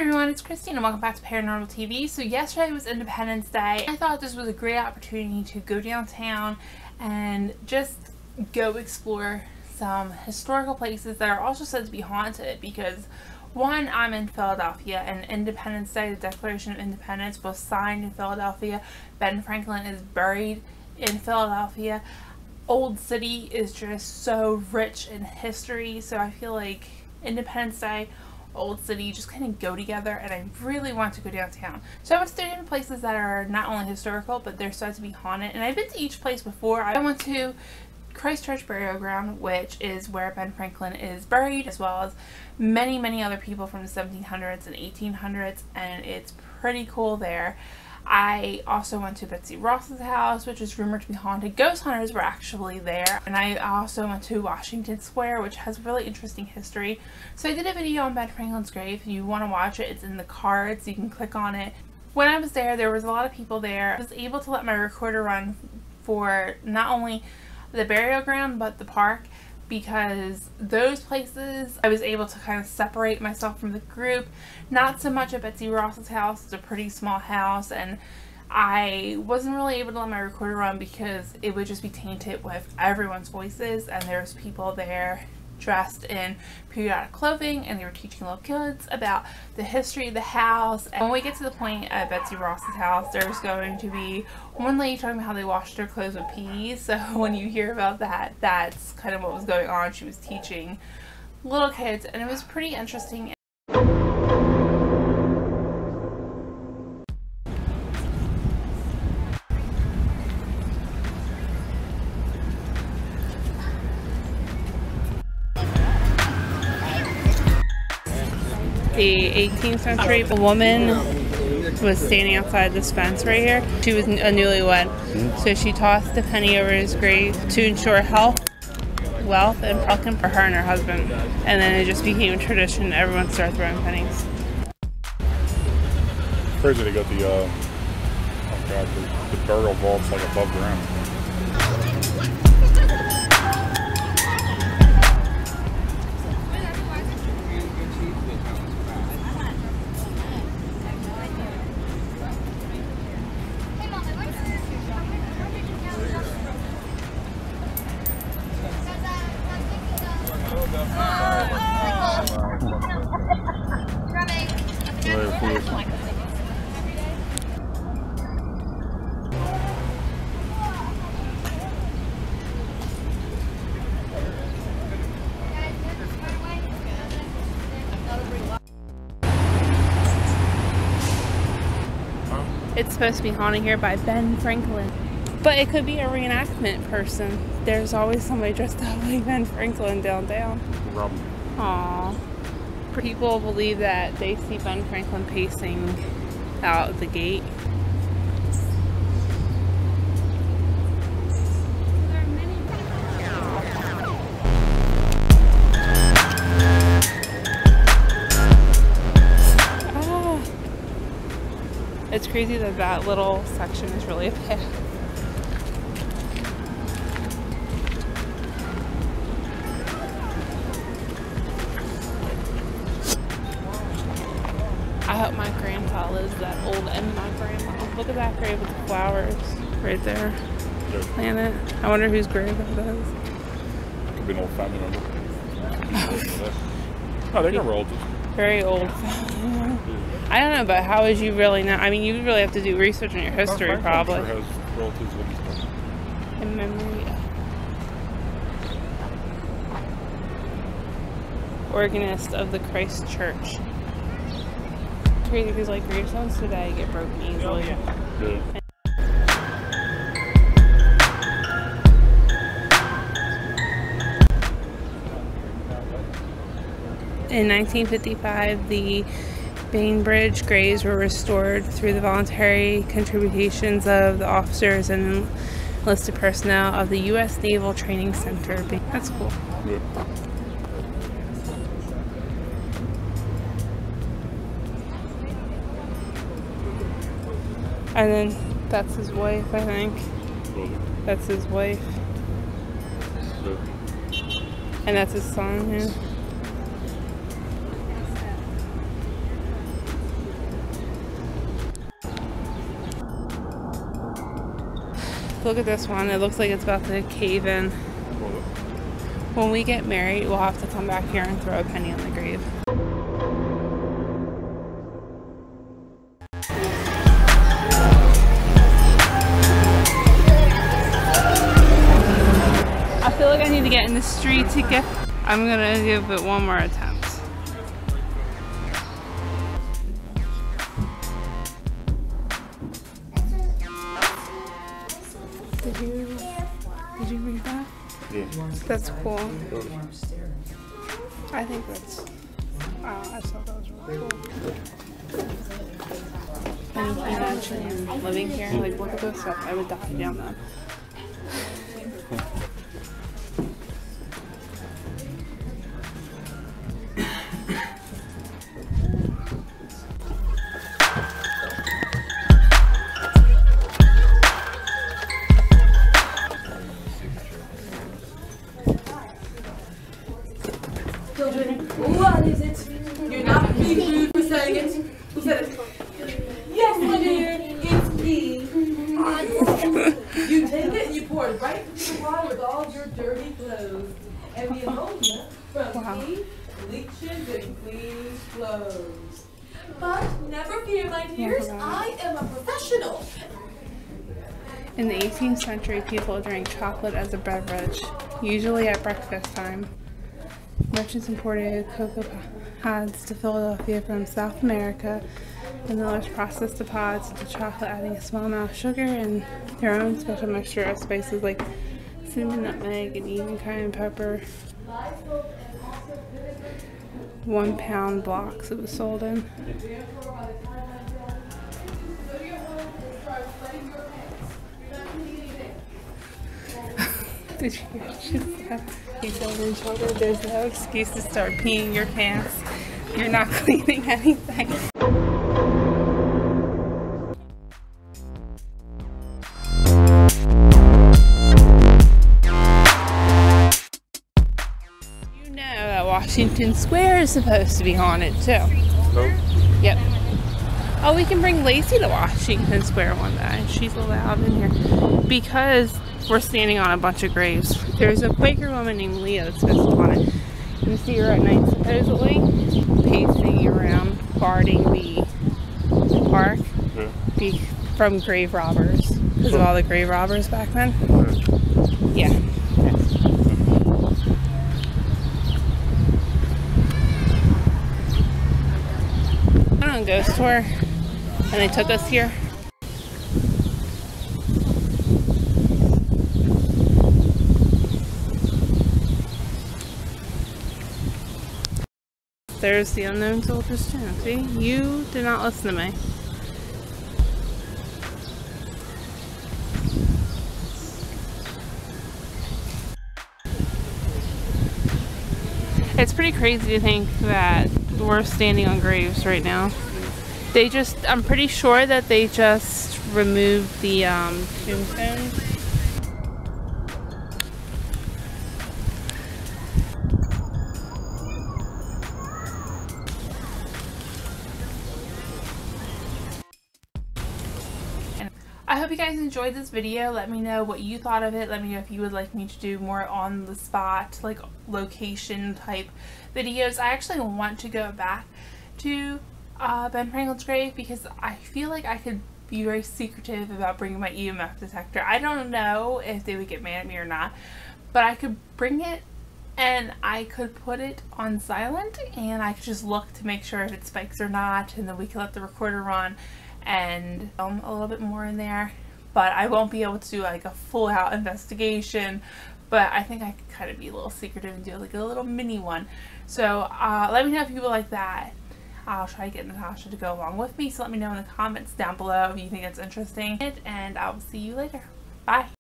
everyone, it's Christine and welcome back to Paranormal TV. So yesterday was Independence Day. I thought this was a great opportunity to go downtown and just go explore some historical places that are also said to be haunted because one, I'm in Philadelphia and Independence Day, the Declaration of Independence, was signed in Philadelphia. Ben Franklin is buried in Philadelphia. Old City is just so rich in history, so I feel like Independence Day, Old City just kind of go together, and I really want to go downtown. So I went to 3 different places that are not only historical, but they're said to be haunted, and I've been to each place before. I went to Christ Church Burial Ground, which is where Ben Franklin is buried, as well as many other people from the 1700s and 1800s, and it's pretty cool there. I also went to Betsy Ross's house, which is rumored to be haunted. Ghost hunters were actually there. And I also went to Washington Square, which has really interesting history. So I did a video on Ben Franklin's grave. If you want to watch it, it's in the cards. You can click on it. When I was there was a lot of people there. I was able to let my recorder run for not only the burial ground, but the park, because those places I was able to kind of separate myself from the group. Not so much at Betsy Ross's house. It's a pretty small house, and I wasn't really able to let my recorder run because it would just be tainted with everyone's voices, and there's people there dressed in periodic clothing, and they were teaching little kids about the history of the house. And when we get to the point at Betsy Ross's house, there's going to be one lady talking about how they washed their clothes with peas. So when you hear about that, that's kind of what was going on. She was teaching little kids, and it was pretty interesting. The 18th century, a woman was standing outside this fence right here. She was a newlywed, so she tossed a penny over his grave to ensure health, wealth, and welcome for her and her husband. And then it just became a tradition. Everyone started throwing pennies. Crazy they got the burial vaults like above ground. It's supposed to be haunted here by Ben Franklin, but it could be a reenactment person. There's always somebody dressed up like Ben Franklin downtown. Aww. People believe that they see Ben Franklin pacing out the gate. It's crazy that that little section is really a path. I hope my grandpa lives that old, and my grandma. Look at that grave with the flowers right there. Planet. I wonder whose grave that is. Could be an old family member. Oh, they're relatives. Very old. I don't know, but how would you really know? I mean, you really have to do research on your history, probably. Sure has relatives in memory. Organist of the Christ Church. Crazy because like gravestones today get broken easily. Yeah. In 1955, the Bainbridge graves were restored through the voluntary contributions of the officers and enlisted personnel of the U.S. Naval Training Center. That's cool. Yeah. And then that's his wife, I think. That's his wife. Yeah. And that's his son, yeah. Look at this one. It looks like it's about to cave in. When we get married, we'll have to come back here and throw a penny on the grave. I feel like I need to get in the street to get... I'm gonna give it one more attempt. Did you read that? Yeah. That's cool. I think that's... I thought that was really cool. And you can actually living here, like look at those stuff. I would die down there. What is it? You're not being rude for saying it. Who said it? Yes, my dear, it's me. You take it and you pour it right into the water with all your dirty clothes. And the ammonia from me bleaches and cleans clothes. But never fear, my dears, I am a professional. In the 18th century, people drank chocolate as a beverage, usually at breakfast time. Merchants imported cocoa pods to Philadelphia from South America, and millers processed the pods into chocolate, adding a small amount of sugar and their own special mixture of spices like cinnamon, nutmeg, and even cayenne pepper. 1 pound blocks it was sold in. Did you hear what she said? He told each other there's no excuse to start peeing your pants. You're not cleaning anything. You know that Washington Square is supposed to be haunted too. Nope. Yep. Oh, we can bring Lacey to Washington Square one day. She's allowed in here. Because we're standing on a bunch of graves. There's a Quaker woman named Leah that's supposed to haunt it. You see her at night supposedly pacing around guarding the park from grave robbers. Because of all the grave robbers back then. Yeah. I went on a ghost tour and they took us here. There's the unknown soldier's tomb. See? You did not listen to me. It's pretty crazy to think that we're standing on graves right now. I'm pretty sure that they just removed the tombstones. I hope you guys enjoyed this video. Let me know what you thought of it. Let me know if you would like me to do more on the spot, like location type videos. I actually want to go back to Ben Franklin's grave because I feel like I could be very secretive about bringing my EMF detector. I don't know if they would get mad at me or not, but I could bring it and I could put it on silent and I could just look to make sure if it spikes or not, and then we could let the recorder run and film a little bit more in there. But I won't be able to do like a full out investigation, but I think I could kind of be a little secretive and do like a little mini one. So let me know if you would like that. I'll try to get Natasha to go along with me, so let me know in the comments down below if you think it's interesting, and I will see you later. Bye.